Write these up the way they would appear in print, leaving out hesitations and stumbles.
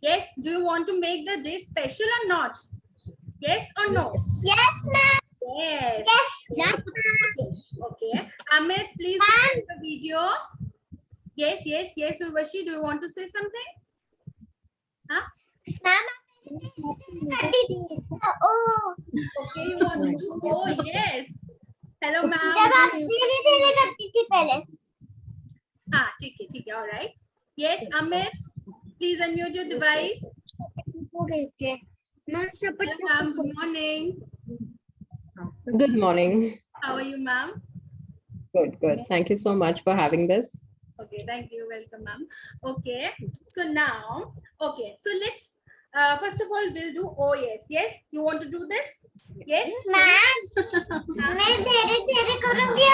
Yes. Do you want to make the day special or not? Yes or no? Yes, ma'am. Yes. Yes. Okay. Amit, please start the video. Yes, yes, yes. Urvashi, do you want to say something? Huh? Ma'am. Oh. Okay, you want to do? Oh, yes. Hello, ma'am. जब आप धीरे धीरे करती थी पहले. हाँ, ठीक है, all right. Yes, Amit, please unmute your device. Okay. Hello, ma'am. Good morning. Good morning. How are you, ma'am? Good, good. Thank you so much for having this. Okay, thank you. Welcome, ma'am. Okay, so now, okay, so let's, first of all, we'll do oh yes. Yes, you want to do this? Yes? Ma'am मैं धीरे धीरे करूंगी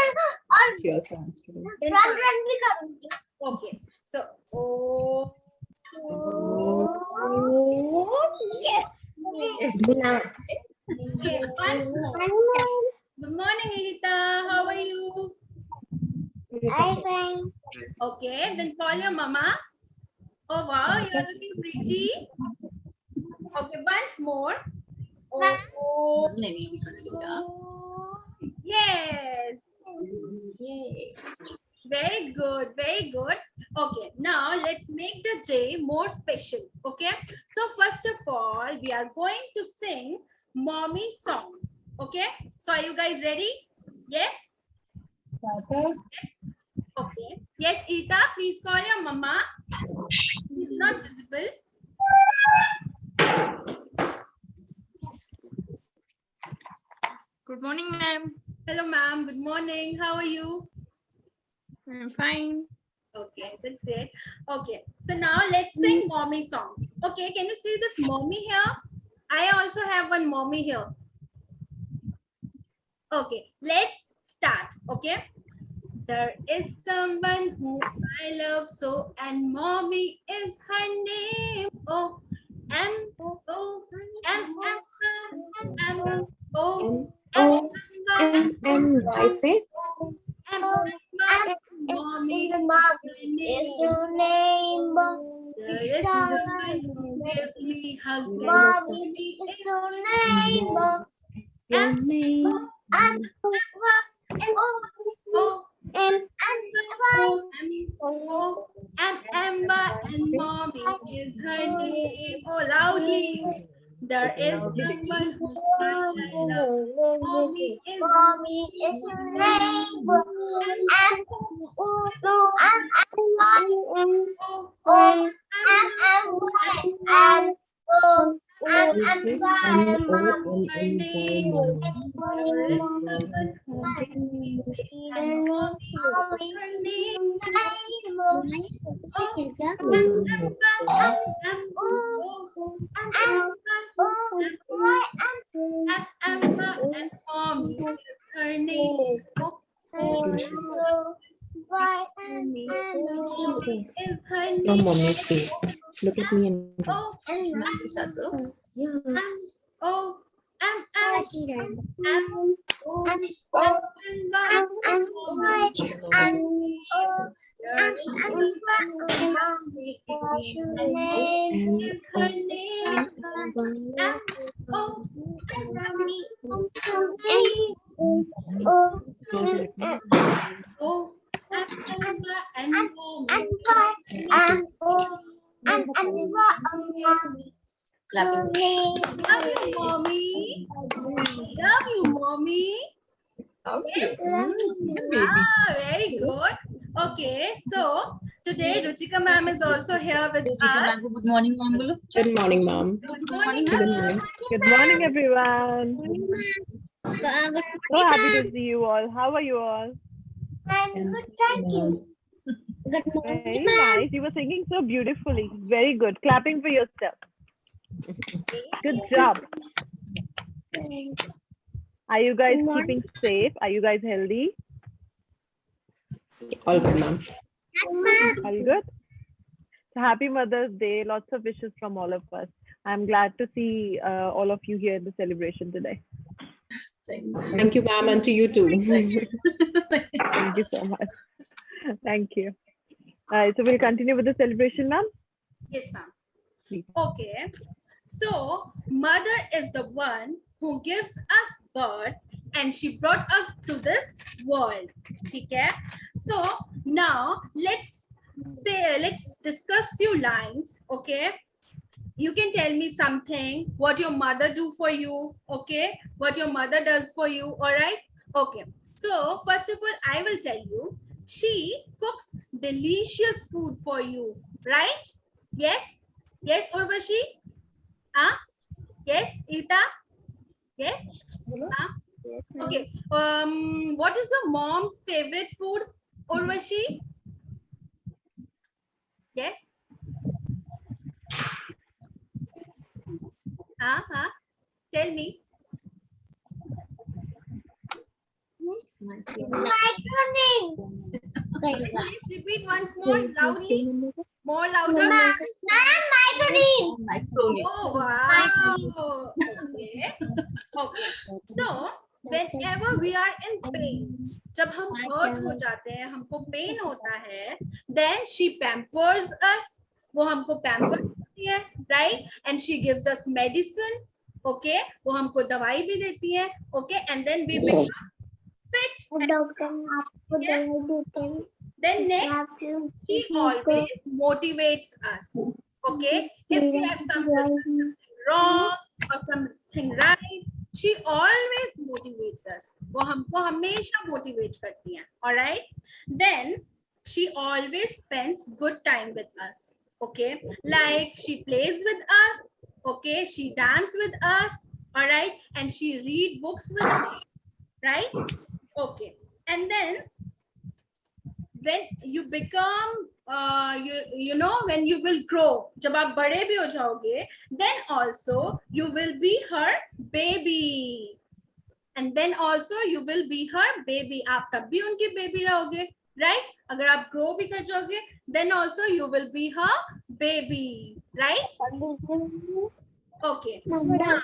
और Your chance to do. Run भी करूंगी. Okay, so oh. Yes. Okay, once more. Good morning, Irita. How are you? I'm fine. Okay, then call your mama. Oh wow, you are looking pretty. Okay, once more. Oh, yes. Very good, very good. Okay, now let's make the day more special. Okay, so first of all, we are going to sing mommy song. Okay, so are you guys ready? Yes? Yes. Okay. Yes, Ita, please call your mama. She's not visible. Good morning, ma'am. Hello, ma'am. Good morning. How are you? I'm fine. Okay, that's great. Okay, so now let's sing mommy song. Okay, can you see this mommy here? I also have one mommy here. Okay, let's start. Okay, there is someone who I love so, and mommy is her name. Oh, M O M M M O M I say mommy Is your name? there is someone who gives me hugs. Mommy is your name. M And O and O Emma and mommy is her name. Oh, loudly. There is someone whose heart I love. Mommy is Mommy is your name. And O her name. There is someone who brings me sick, and mommy is her name. Emma and mommy is her name. Mommy is her your name. mommy's face. Look at me and Oh, oh, is her name. Oh, Emma and mommy. Love you, mommy. Love you, mommy. Yes. Ah, very good. Okay, so today Ruchika ma'am is also here with us. Good morning, ma'am. Bolo. good morning, ma'am. Good morning. Good morning. Good morning, everyone. So happy to see you all. How are you all? I'm good, thank you. Good Very nice. You were singing so beautifully. Very good. Clapping for yourself. Good job. Are you guys keeping safe? Are you guys healthy? All good, ma'am. Are you good? So happy Mother's Day. Lots of wishes from all of us. I'm glad to see all of you here in the celebration today. Thank you, ma'am, and to you too. Thank you so much. Thank you. All right, so we'll continue with the celebration, ma'am. Yes, ma'am. please. Okay. So mother is the one who gives us birth and she brought us to this world. Okay. So now let's discuss few lines. Okay. You can tell me something, what your mother do for you. Okay. What your mother does for you. All right. Okay. So first of all, I will tell you, she cooks delicious food for you. Right? Yes. Yes, Urvashi? Huh? Yes, Ita? Yes? Huh? Okay. What is your mom's favorite food, Urvashi? Yes? Huh? Tell me. Macaroni. Please repeat once more loudly. More louder. Macaroni. Oh, wow. Okay. Okay. So, whenever we are in pain, जब हम hurt हो जाते हैं, हमको pain होता है, then she pampers us. वो हमको pamper करती है, right? And she gives us medicine. Okay. वो हमको दवाई भी देती है. Okay. And then we become fit. Doctor आपको दवाई देते हैं. Then next, she always motivates us. Okay. If we have something wrong or something right, she always motivates us. वो हमको हमेशा motivate करती हैं. All right. Then she always spends good time with us. Okay. Like she plays with us. Okay. She dances with us. All right. And she read books with us. Right. Okay. And then when you become you know, when you will grow, जब आप बड़े भी हो जाओगे, then also you will be her baby, and then also you will be her baby. आप तब भी उनकी baby रहोगे, right? अगर आप grow भी कर जाओगे, then also you will be her baby, right? Okay. Now,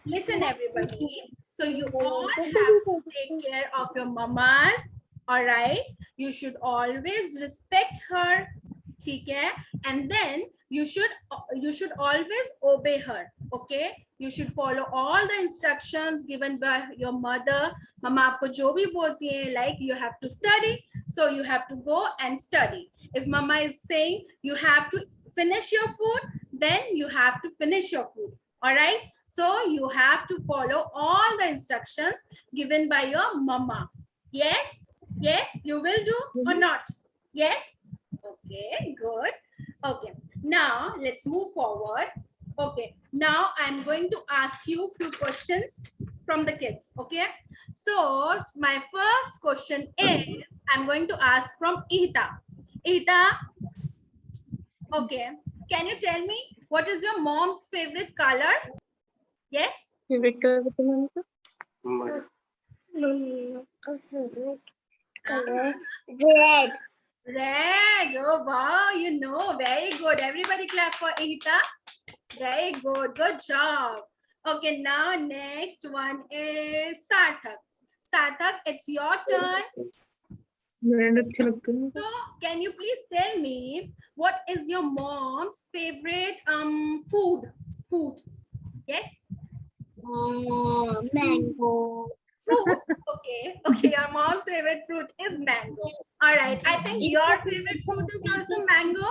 listen everybody. So you all have to take care of your mamas. All right. You should always respect her. ठीक है? And then you should always obey her. Okay? You should follow all the instructions given by your mother. Mama आपको जो भी बोलती है, like you have to study, so you have to go and study. If mama is saying you have to finish your food, then you have to finish your food. All right? So you have to follow all the instructions given by your mama. Yes? Yes, you will do or not? Yes? Okay, good. Okay, now let's move forward. Okay, now I'm going to ask you a few questions from the kids. Okay, so my first question is, I'm going to ask from Ihita. Ihita, okay, can you tell me what is your mom's favorite color? Yes? Favorite color with the Color red. Red. Oh, wow. You know, very good. Everybody clap for Ihita. Very good. Good job. Okay, now next one is Sarthak. Sarthak, it's your turn. So, can you please tell me what is your mom's favorite food? Yes? Mango. Fruit. Okay, your mom's favorite fruit is mango. All right, I think your favorite fruit is also mango.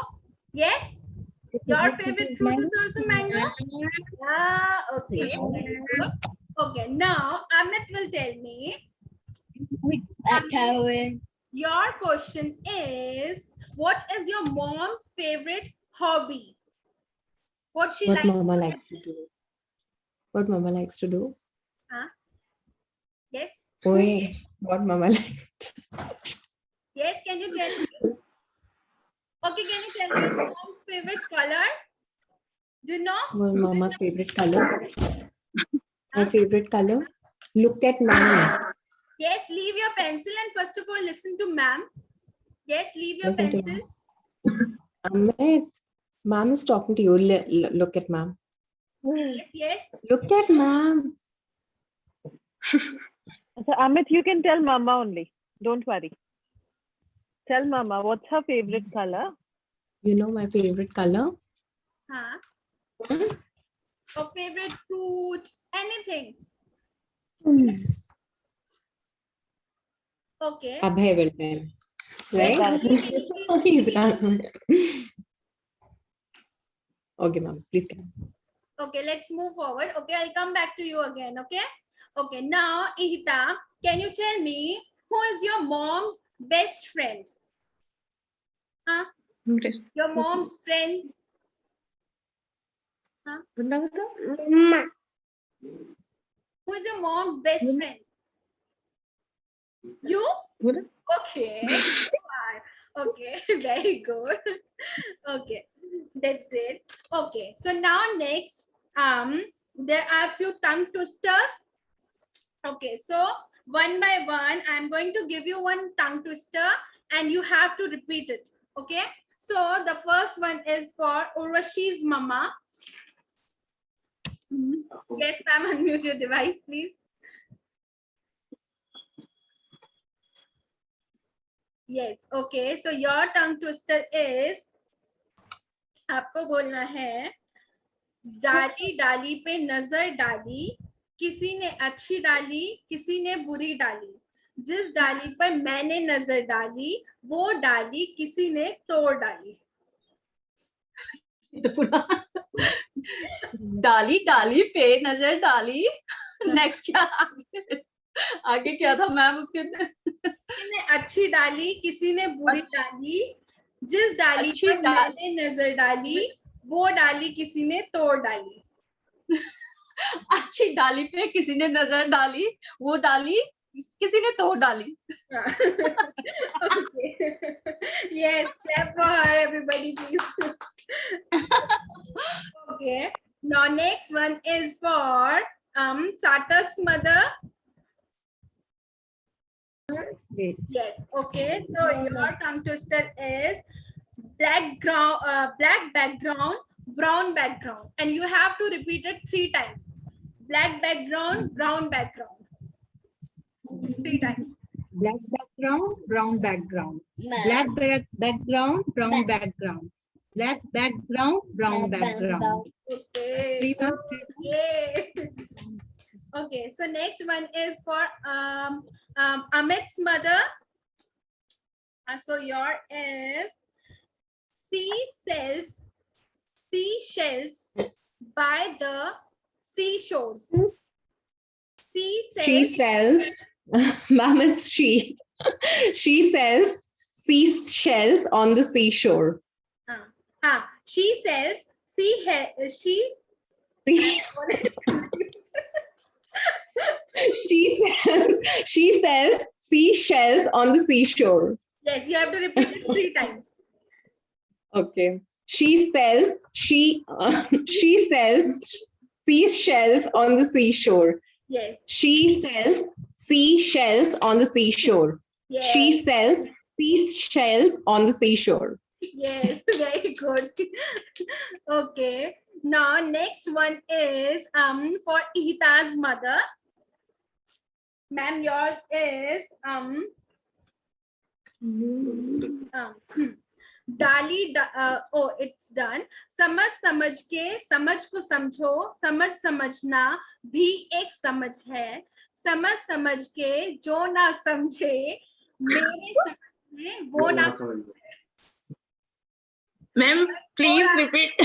Yes? Your favorite fruit is also mango? Yeah, okay. Very good. Okay, now Amit will tell me. Your question is, what is your mom's favorite hobby? What she What likes? mama likes to do? What mama likes to do? Yes? Oi, what mama likes to do? Yes, can you tell me? Okay, can you tell me your mom's favorite color? Do you know? What mama's favorite color? My favorite color? Look at ma'am. Yes, leave your pencil and first of all listen to ma'am. Yes, leave your Listen to pencil. Amit, ma'am is talking to you. Look at ma'am. Yes, yes. Look at ma'am. So Amit, you can tell mama only. Don't worry. Tell mama, what's her favorite color? You know my favorite color? Huh? or favorite fruit, anything. Okay. Abhay will tell. Right? Please. He's gone. Okay, ma'am. Please come. Okay, let's move forward. Okay, I'll come back to you again. Okay. Okay, now Ihita, can you tell me who is your mom's best friend? Huh? Your mom's friend? Huh? Who is your mom's best friend? You? Okay. Okay, very good. Okay, that's great. Okay, so now next, there are a few tongue twisters. Okay, so one by one, I'm going to give you one tongue twister and you have to repeat it. Okay, so the first one is for Urvashi's mama. Yes, ma'am, unmute your device, please. Yes, okay, so your tongue twister is, आपको बोलना है, डाली डाली पे नजर डाली, किसी ने अच्छी डाली, किसी ने बुरी डाली, जिस डाली पर मैंने नजर डाली, वो डाली किसी ने तोड़ डाली. डाली डाली पे नजर डाली. नेक्स्ट क्या आगे क्या था मैम उसके? किसी ने अच्छी डाली, किसी ने बुरी डाली, जिस डाली पर मैंने नजर डाली, वो डाली किसी ने तोड़ डाली. अच्छी डाली पे किसी ने नजर डाली, वो डाली किसी ने तोड़ डाली. Okay. Yes, clap for her, everybody, please. Okay. Now next one is for Sarthak's mother. Great. Yes. Okay. So your tongue twister is black background, brown background, and you have to repeat it 3 times. Black background, brown background. 3 times. Black background, brown background. Black background, brown background. Black background, brown background. Okay. 3 times. Yay. Okay, so next one is for Amit's mother. So your is seashells by the seashores. She sells, ma'am, it's she. She sells seashells on the seashore. She sells she sells seashells on the seashore. Yes, you have to repeat it 3 times. Okay. She sells seashells on the seashore. Yes. She sells seashells on the seashore. Yes. She sells seashells on the seashore. Yes, very good. Okay. Now next one is for Ihita's mother. Ma'am, yours is डाली oh, it's done. समझ समझ के समझ को समझो, समझ समझना भी एक समझ है, समझ समझ के जो ना समझे मेरे समझ में वो ना समझे. Ma'am please repeat.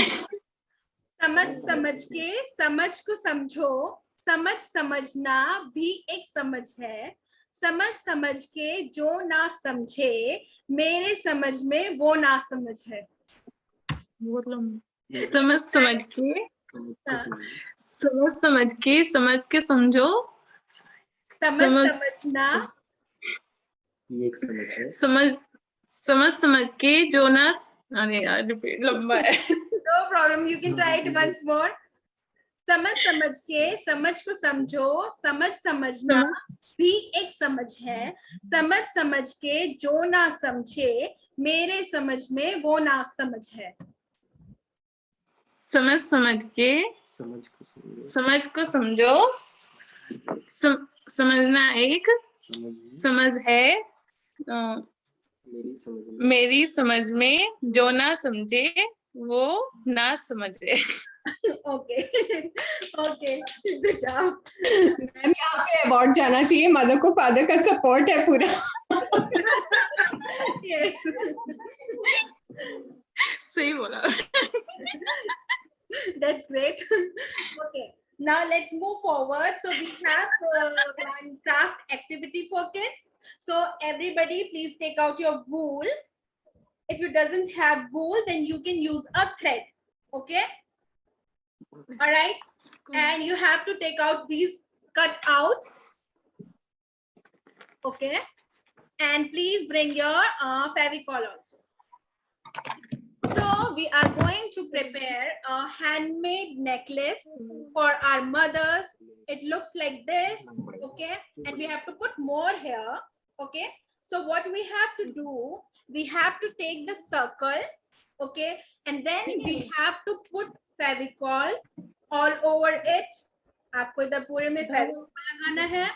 समझ समझ के समझ को समझो, समझ समझना भी एक समझ है, समझ समझ के जो ना समझे मेरे समझ में वो ना समझ है. समझ समझ के समझ के समझो, समझ समझना समझ के जो ना. अरे यार रिपीट लंबा है. No problem, you can try it once more. समझ समझ के समझ को समझो, समझ समझना भी एक समझ है, समझ समझ के जो ना समझे मेरे समझ में वो ना समझ है. समझ समझ के समझ को समझो, समझना एक समझ है, मेरी समझ में जो ना समझे वो ना समझे। Okay. Okay. Good job. Ma'am यहाँ पे अवार्ड जाना चाहिए, मदर को फादर का सपोर्ट है पूरा। Yes. सही बोला। That's great. Okay. Now let's move forward. So we have one craft activity for kids. So everybody, please take out your wool. If you doesn't have wool, then you can use a thread. Okay. All right. And you have to take out these cutouts. Okay. And please bring your Fevicol also. So we are going to prepare a handmade necklace for our mothers. It looks like this, okay? And we have to put more here, okay? So what we have to do, we have to take the circle, okay? And then we have to put Fevicol all over it. आपको इधर पूरे में Fevicol लगाना है.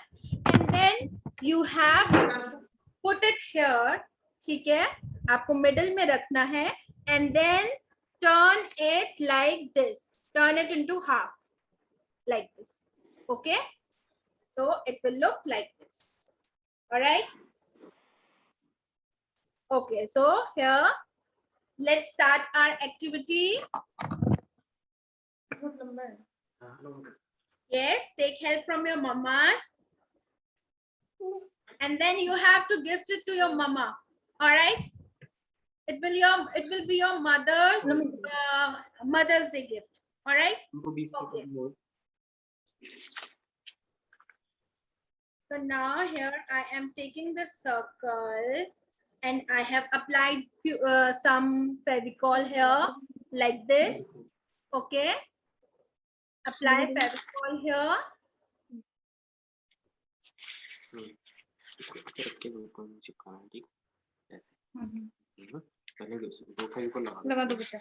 And then you have to put it here, ठीक है? आपको middle में रखना है. And then turn it like this. Turn it into half, like this. Okay? So it will look like this. All right? Okay, so here, let's start our activity. Yes, take help from your mamas. And then you have to gift it to your mama. All right? It will be your Mother's Day gift. All right? Okay. So now here I am taking the circle and I have applied some Fevicol here like this. Okay. Apply Fevicol here. लगा दो बेटा।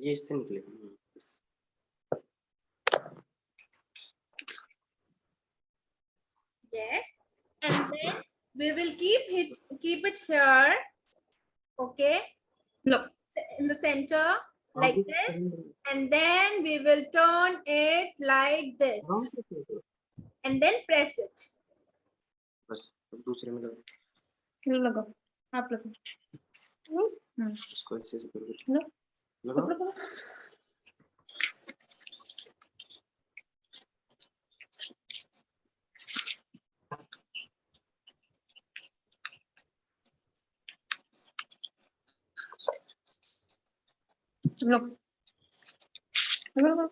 ये इससे निकलेगा। Yes, and then we will keep it here. Okay. Look in the center like this, and then we will turn it like this, and then press it. बस दूसरे में लगाओ, आप लगाओ। इसको ऐसे से करो। लगाओ। Look. Look.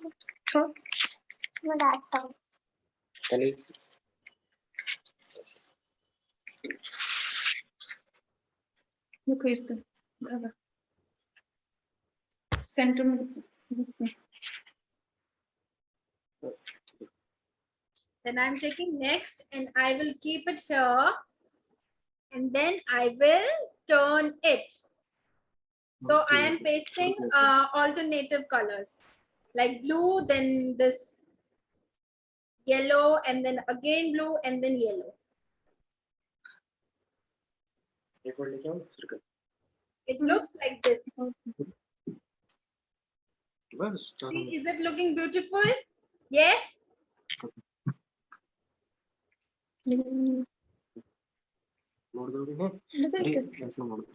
Look, is the center. Then I'm taking next, and I will keep it here, and then I will turn it. So I am pasting alternative colors like blue, then this yellow, and then again blue, and then yellow. It looks like this. See, is it looking beautiful? Yes? मोड़ दोगे ना? ऐसे मोड़ दो।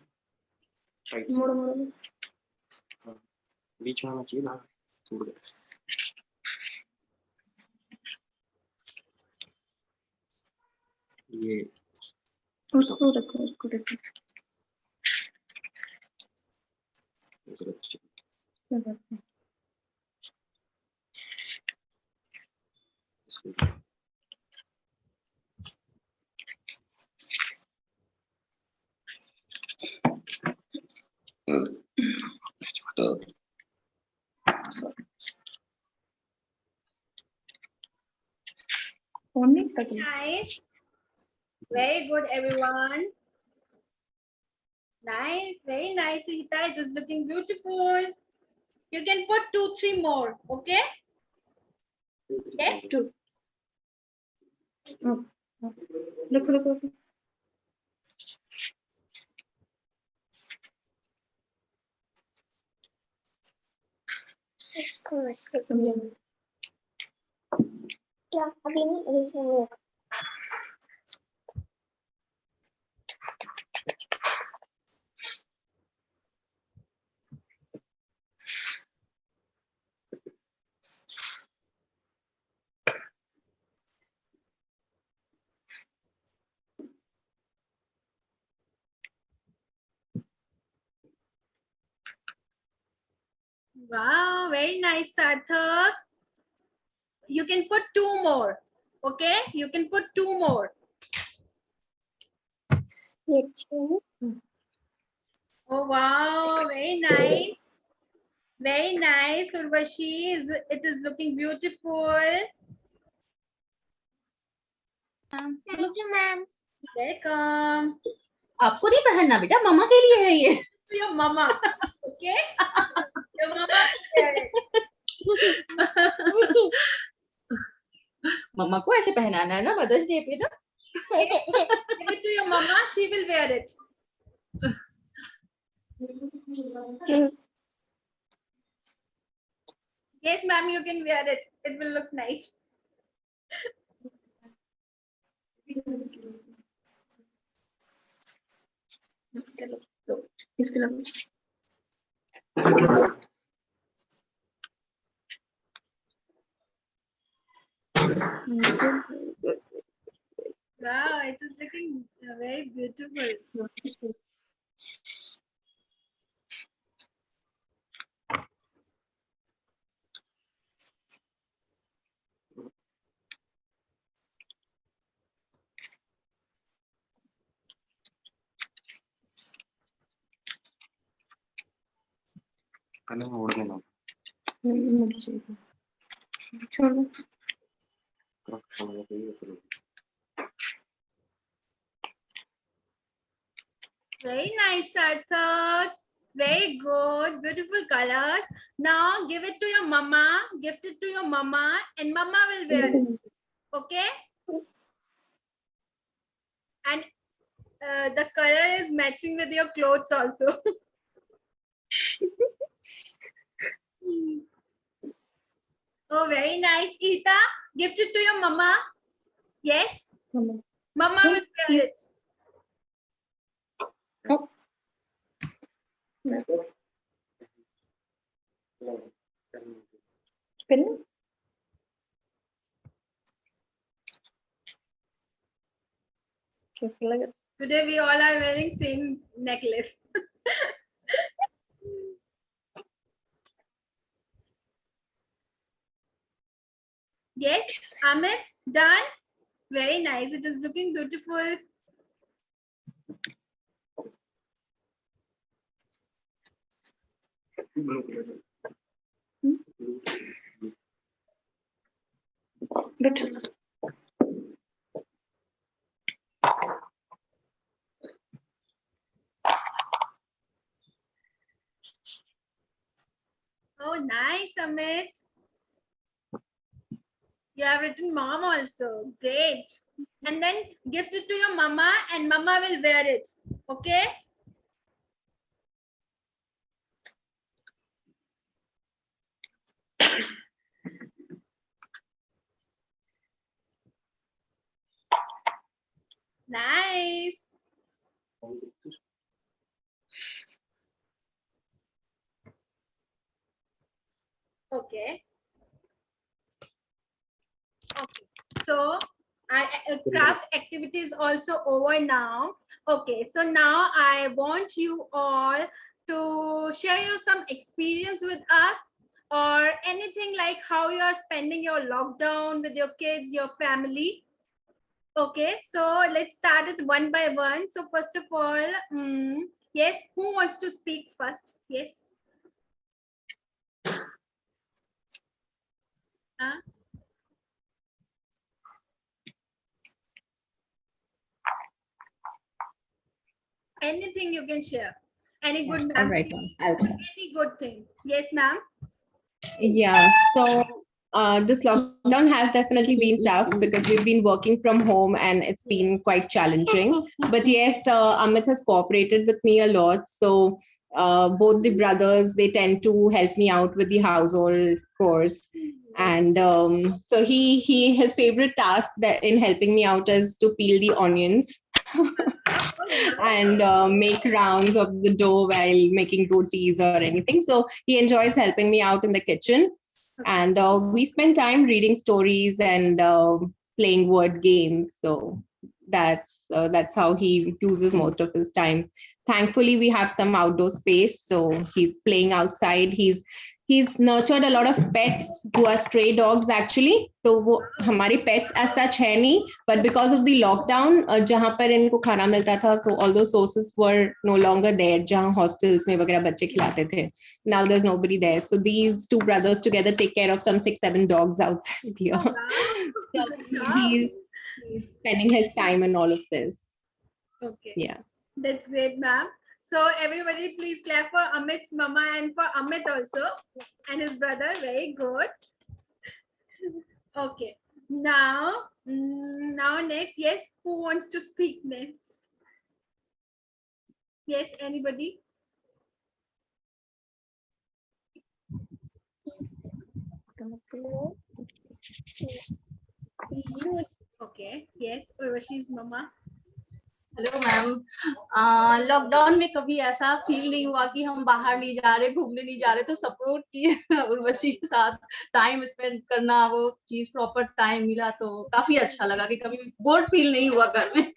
Right बीच में आना चाहिए ना, छोड़ दे। ये उसको रखो, उसको रखो। Nice. Very good, everyone. Nice, very nice, Rita. It is looking beautiful. You can put 2-3 more, okay? Yes. 2. Oh. Look. अभी नहीं Wow, very nice, Sarthak. You can put 2 more. Okay, you can put 2 more. Oh wow, very nice. Very nice, Urvashi. It is looking beautiful. Thank you, ma'am. Welcome. आपको नहीं पहनना बेटा, मम्मा के लिए है ये. To your mama. Okay? Your mama will wear it. मम्मा को ऐसे पहनाना है ना मदर्स डे पे ना. Give it to your mama, she will wear it. Yes, ma'am, you can wear it. It will look nice. इसके लिए Wow, it is looking very beautiful. Colour उड़ देना. छोड़ो. Very nice, Sarthak. Very good. Beautiful colors. Now give it to your mama. Gift it to your mama and mama will wear it. Okay? And the color is matching with your clothes also. Oh, very nice. Ita, gift it to your mama. Yes? Mama will wear it. पहले कैसा लगा? Today we all are wearing same necklace. Yes, Amit, done. Very nice. It is looking beautiful. बेटा Oh, nice, Amit. You have written mom also. Great. And then gift it to your mama and mama will wear it. Okay? Nice. Okay. Okay. So craft activity is also over now. Okay. So now I want you all to share you some experience with us or anything like how you are spending your lockdown with your kids, your family. Okay, so let's start it one by one. So first of all, yes, who wants to speak first? Yes. Anything you can share. Any good All right, I'll start. any good thing. Yes, ma'am. Yeah, so This lockdown has definitely been tough because we've been working from home and it's been quite challenging. But yes, Amit has cooperated with me a lot. So both the brothers, they tend to help me out with the household chores. And so his favorite task that in helping me out is to peel the onions and make rounds of the dough while making rotis or anything. So he enjoys helping me out in the kitchen. And we spend time reading stories and playing word games. So that's how he uses most of his time. Thankfully, we have some outdoor space, so he's playing outside. He's nurtured a lot of pets who are stray dogs actually. तो वो हमारे pets as such है नहीं, but because of the lockdown, जहाँ पर इनको खाना मिलता था, so all those sources were no longer there. जहाँ hostels में वगैरह बच्चे खिलाते थे. Now there's nobody there. So these two brothers together take care of some 6-7 dogs outside here. So he's spending his time in all of this. Okay. Yeah. That's great, ma'am. So everybody please clap for Amit's mama and for Amit also and his brother. Very good. Okay. Now next, yes, who wants to speak next? Yes, anybody? Okay. Yes, Urvashi's mama. Hello ma'am, lockdown में कभी ऐसा feel नहीं हुआ कि हम बाहर नहीं जा रहे, घूमने नहीं जा रहे, तो सपोर्ट किए उर्वशी के साथ टाइम स्पेंड करना, वो चीज प्रॉपर टाइम मिला तो काफी अच्छा लगा कि कभी बोर फील नहीं हुआ घर में।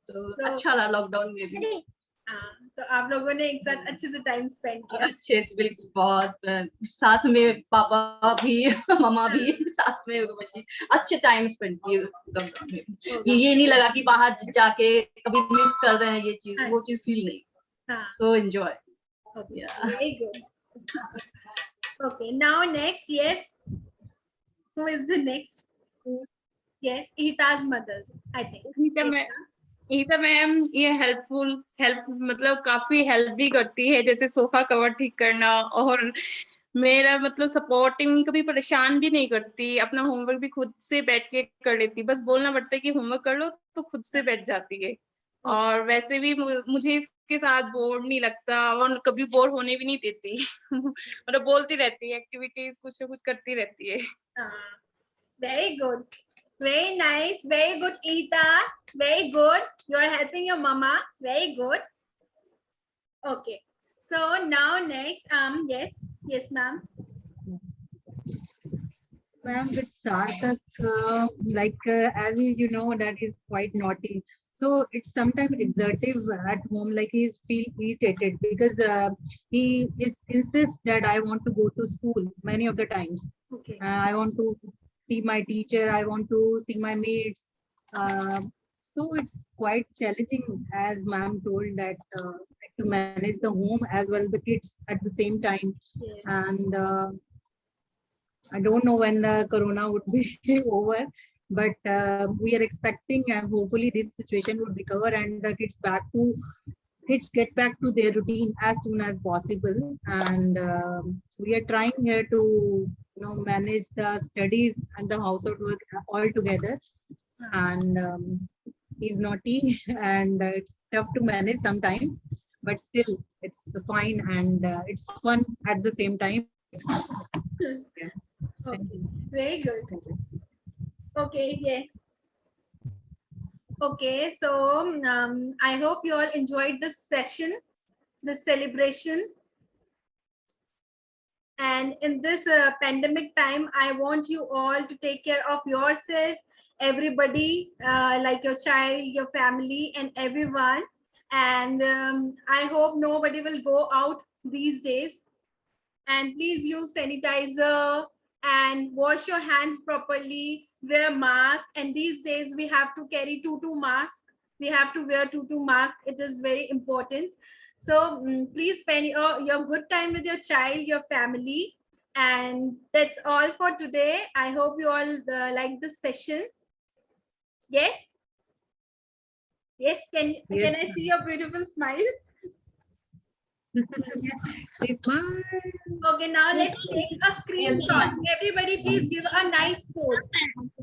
तो अच्छा रहा लॉकडाउन में भी। तो आप लोगों ने एक साथ अच्छे से टाइम स्पेंड किया। अच्छे से, बिल्कुल, बहुत साथ में पापा भी मम्मा भी साथ में उर्वशी अच्छे टाइम स्पेंड किए लॉकडाउन में। ये नहीं लगा कि बाहर जाके कभी मिस कर रहे हैं ये चीज, वो चीज फील नहीं। So enjoy. Very good. Okay, now next, yes. Who is the next? Yes, Ihta's mother, I think. Ihta ma'am ये हेल्प मतलब काफी हेल्प भी करती है, जैसे सोफा कवर ठीक करना, और मेरा मतलब सपोर्टिंग, कभी परेशान भी नहीं करती, अपना होमवर्क भी खुद से बैठ के कर लेती, बस बोलना पड़ता है कि होमवर्क कर लो तो खुद से बैठ जाती है। और वैसे भी मुझे इसके साथ बोर नहीं लगता और कभी बोर होने भी नहीं देती मतलब बोलती रहती है, एक्टिविटीज कुछ ना कुछ करती रहती है। Very good. Very nice. Very good, Ita. Very good. You are helping your mama. Very good. Okay. So now next, yes, ma'am. Ma'am, with Sarthak, as you know, that is quite naughty. So it's sometimes exertive at home, like he feel irritated because he insists that I want to go to school many of the times. Okay. I want to see my teacher, I want to see my mates. So it's quite challenging, as ma'am told, that to manage the home as well as the kids at the same time. Yes. And I don't know when the corona would be over, but we are expecting and hopefully this situation would recover and the kids get back to their routine as soon as possible. And we are trying here to manage the studies and the household work all together. And he's naughty and it's tough to manage sometimes, but still it's fine and it's fun at the same time. Yeah. Okay. Very good. Okay, yes. Okay, so I hope you all enjoyed this session, this celebration. And in this pandemic time, I want you all to take care of yourself, everybody, like your child, your family, and everyone. And I hope nobody will go out these days. And please use sanitizer and wash your hands properly, wear mask. And these days we have to carry 2 masks. We have to wear 2 masks. It is very important. So please spend your good time with your child, your family. And that's all for today. I hope you all like this session. Yes? Yes, can I see your beautiful smile? Smile. Okay, now let's take a screenshot. Everybody, please give a nice pose.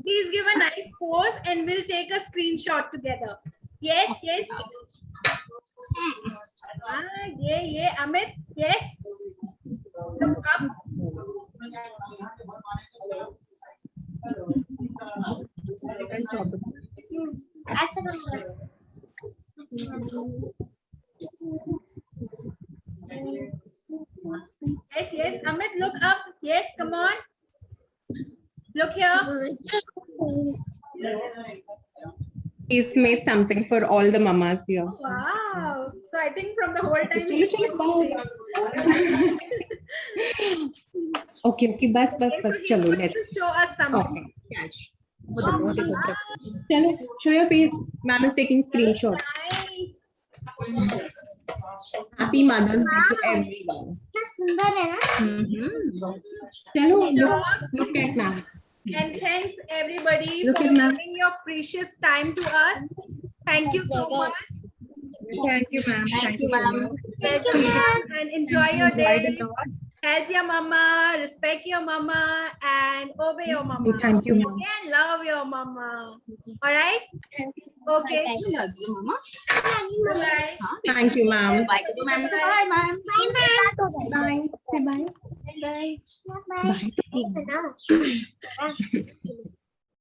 Please give a nice pose, and we'll take a screenshot together. Yes, yes. Yeah. Amit, yes. Look up. ऐसा करो Yes. Amit, look up. Yes, come on. Look here. He's made something for all the mamas here. Wow. So I think from the whole time. Okay, bus, So he chalo, wants let's. to show us something. Okay, catch. Chalo, show your face. Ma'am is taking screenshot. Nice. Happy Mother's Day to everyone. कितना सुंदर है ना Chalo, look at ma'am. And thanks everybody Look for at ma'am. giving your precious time to us. Thank you so much. Thank you, ma'am. Thank you, ma'am. Thank you, ma'am. And enjoy your day. Help your mama, respect your mama, and obey your mama. Thank you, ma'am. Okay, and love your mama. All right? Okay. Love you, mama. Bye. Thank you, ma'am. Bye to ma'am. Bye, ma'am. Bye, ma'am. Bye. Say bye. Bye. Bye. Bye.